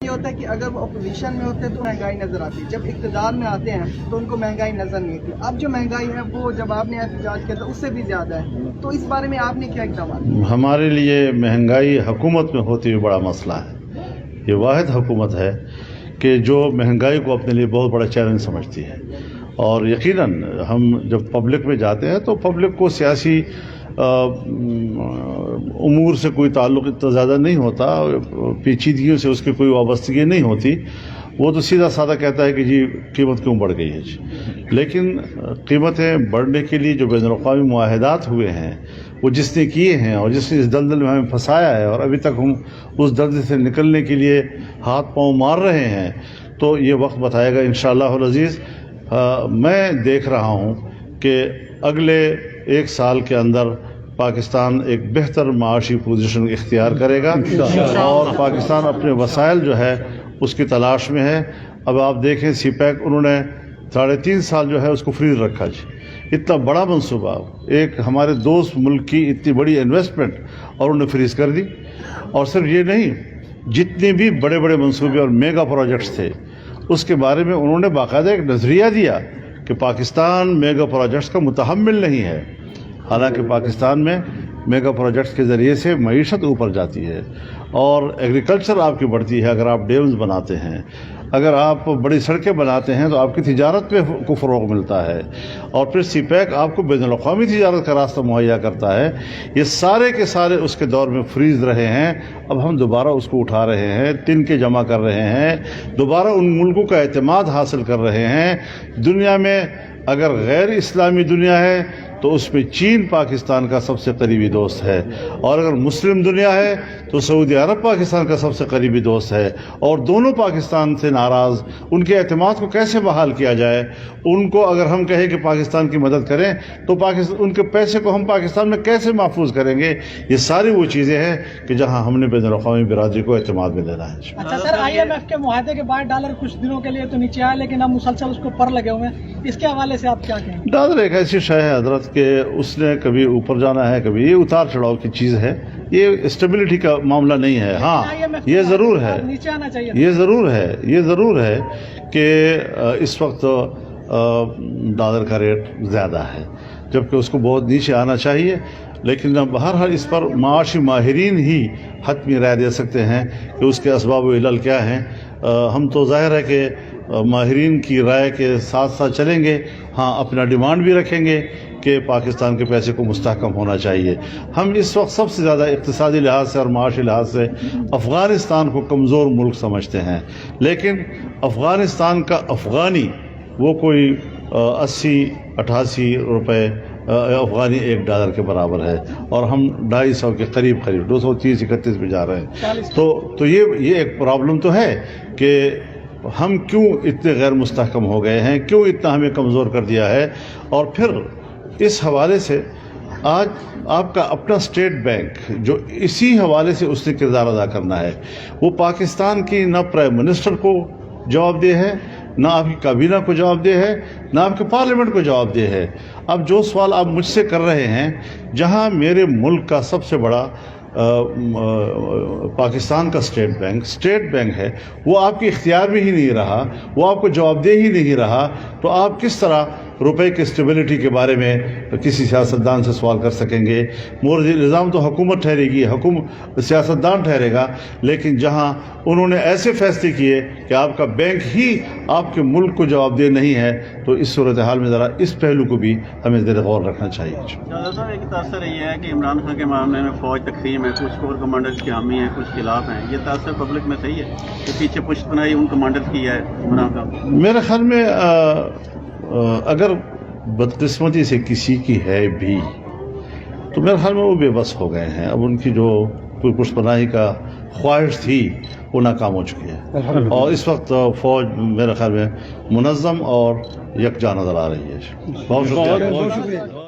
یہ ہوتا ہے کہ اگر وہ اپوزیشن میں ہوتے ہیں تو مہنگائی نظر آتی ہے، جب اقتدار میں آتے ہیں تو ان کو مہنگائی نظر نہیں آتی. اب جو مہنگائی ہے وہ جب آپ نے احتجاج کیا تھا اس سے بھی زیادہ ہے، تو اس بارے میں آپ نے کیا اقدامات؟ ہمارے لیے مہنگائی حکومت میں ہوتی ہوئی بڑا مسئلہ ہے. یہ واحد حکومت ہے کہ جو مہنگائی کو اپنے لیے بہت بڑا چیلنج سمجھتی ہے، اور یقیناً ہم جب پبلک میں جاتے ہیں تو پبلک کو سیاسی امور سے کوئی تعلق اتنا زیادہ نہیں ہوتا، پیچیدگیوں سے اس کی کوئی وابستگی نہیں ہوتی. وہ تو سیدھا سادہ کہتا ہے کہ جی قیمت کیوں بڑھ گئی ہے جی. لیکن قیمتیں بڑھنے کے لیے جو بین الاقوامی معاہدات ہوئے ہیں وہ جس نے کیے ہیں اور جس نے اس دلدل میں ہمیں پھنسایا ہے اور ابھی تک ہم اس دلدل سے نکلنے کے لیے ہاتھ پاؤں مار رہے ہیں، تو یہ وقت بتائے گا انشاءاللہ العزیز. میں دیکھ رہا ہوں کہ اگلے 1 سال کے اندر پاکستان ایک بہتر معاشی پوزیشن اختیار کرے گا اور پاکستان اپنے وسائل جو ہے اس کی تلاش میں ہے. اب آپ دیکھیں سی پیک انہوں نے 3.5 سال جو ہے اس کو فریز رکھا جی. اتنا بڑا منصوبہ، ایک ہمارے دوست ملک کی اتنی بڑی انویسٹمنٹ اور انہوں نے فریز کر دی. اور صرف یہ نہیں، جتنے بھی بڑے بڑے منصوبے اور میگا پروجیکٹس تھے اس کے بارے میں انہوں نے باقاعدہ ایک نظریہ دیا کہ پاکستان میگا پروجیکٹس کا متحمل نہیں ہے. حالانکہ پاکستان میں میگا پروجیکٹس کے ذریعے سے معیشت اوپر جاتی ہے اور ایگریکلچر آپ کی بڑھتی ہے. اگر آپ ڈیمز بناتے ہیں، اگر آپ بڑی سڑکیں بناتے ہیں تو آپ کی تجارت پہ کو فروغ ملتا ہے، اور پھر سی پیک آپ کو بین الاقوامی تجارت کا راستہ مہیا کرتا ہے. یہ سارے کے سارے اس کے دور میں فریز رہے ہیں. اب ہم دوبارہ اس کو اٹھا رہے ہیں، تن کے جمع کر رہے ہیں، دوبارہ ان ملکوں کا اعتماد حاصل کر رہے ہیں. دنیا میں اگر غیر اسلامی دنیا ہے تو اس میں چین پاکستان کا سب سے قریبی دوست ہے، اور اگر مسلم دنیا ہے تو سعودی عرب پاکستان کا سب سے قریبی دوست ہے. اور دونوں پاکستان سے ناراض، ان کے اعتماد کو کیسے بحال کیا جائے؟ ان کو اگر ہم کہیں کہ پاکستان کی مدد کریں تو ان کے پیسے کو ہم پاکستان میں کیسے محفوظ کریں گے؟ یہ ساری وہ چیزیں ہیں کہ جہاں ہم نے بین الاقوامی برادری کو اعتماد میں لینا ہے. اچھا سر، IMF کے معاہدے کے بعد ڈالر کچھ دنوں کے لیے تو نیچے آیا، لیکن اب مسلسل اس کو پر لگے ہوئے ہیں. اس کے حوالے سے آپ کیا کہیں؟ ڈالر ایک ایسی شے ہے حضرت کہ اس نے کبھی اوپر جانا ہے، کبھی یہ اتار چڑھاؤ کی چیز ہے. یہ اسٹیبلٹی کا معاملہ نہیں ہے. ہاں یہ ضرور ہے، نیچے آنا چاہیے، یہ ضرور ہے کہ اس وقت ڈالر کا ریٹ زیادہ ہے جبکہ اس کو بہت نیچے آنا چاہیے. لیکن بہرحال اس پر معاشی ماہرین ہی حتمی رائے دے سکتے ہیں کہ اس کے اسباب و علل کیا ہیں. ہم تو ظاہر ہے کہ ماہرین کی رائے کے ساتھ ساتھ چلیں گے. ہاں اپنا ڈیمانڈ بھی رکھیں گے کہ پاکستان کے پیسے کو مستحکم ہونا چاہیے. ہم اس وقت سب سے زیادہ اقتصادی لحاظ سے اور معاشی لحاظ سے افغانستان کو کمزور ملک سمجھتے ہیں، لیکن افغانستان کا افغانی وہ کوئی 80-88 روپے افغانی $1 کے برابر ہے، اور ہم 250 کے قریب 230-31 پہ جا رہے ہیں. تو یہ ایک پرابلم تو ہے کہ ہم کیوں اتنے غیر مستحکم ہو گئے ہیں، کیوں اتنا ہمیں کمزور کر دیا ہے. اور پھر اس حوالے سے آج آپ کا اپنا اسٹیٹ بینک جو اسی حوالے سے اس نے کردار ادا کرنا ہے، وہ پاکستان کی نہ پرائم منسٹر کو جواب دہ ہے، نہ آپ کی کابینہ کو جواب دہ ہے، نہ آپ کے پارلیمنٹ کو جواب دہ ہے. اب جو سوال آپ مجھ سے کر رہے ہیں، جہاں میرے ملک کا سب سے بڑا پاکستان کا اسٹیٹ بینک ہے، وہ آپ کے اختیار میں ہی نہیں رہا، وہ آپ کو جواب دہ ہی نہیں رہا، تو آپ کس طرح روپے کی اسٹیبلٹی کے بارے میں کسی سیاستدان سے سوال کر سکیں گے؟ مورد الزام تو حکومت ٹھہرے گی، سیاستدان ٹھہرے گا. لیکن جہاں انہوں نے ایسے فیصلے کیے کہ آپ کا بینک ہی آپ کے ملک کو جواب دہ نہیں ہے، تو اس صورتحال میں ذرا اس پہلو کو بھی ہمیں زیر غور رکھنا چاہیے. صاحب ایک تاثر یہ ہے کہ عمران خان کے معاملے میں فوج تقسیم ہے، کچھ کور کمانڈرز کے حامی ہیں، کچھ خلاف ہیں. یہ تاثر پبلک میں صحیح ہے کہ پیچھے پشت بنائی ان کمانڈرز کی ہے عمران خان؟ میرے خیال میں اگر بدقسمتی سے کسی کی ہے بھی تو میرے خیال میں وہ بے بس ہو گئے ہیں. اب ان کی جو کوئی پشت پناہی کا خواہش تھی وہ ناکام ہو چکی ہے، اور اس وقت فوج میرے خیال میں منظم اور یکجا نظر آ رہی ہے. بہت شکریہ.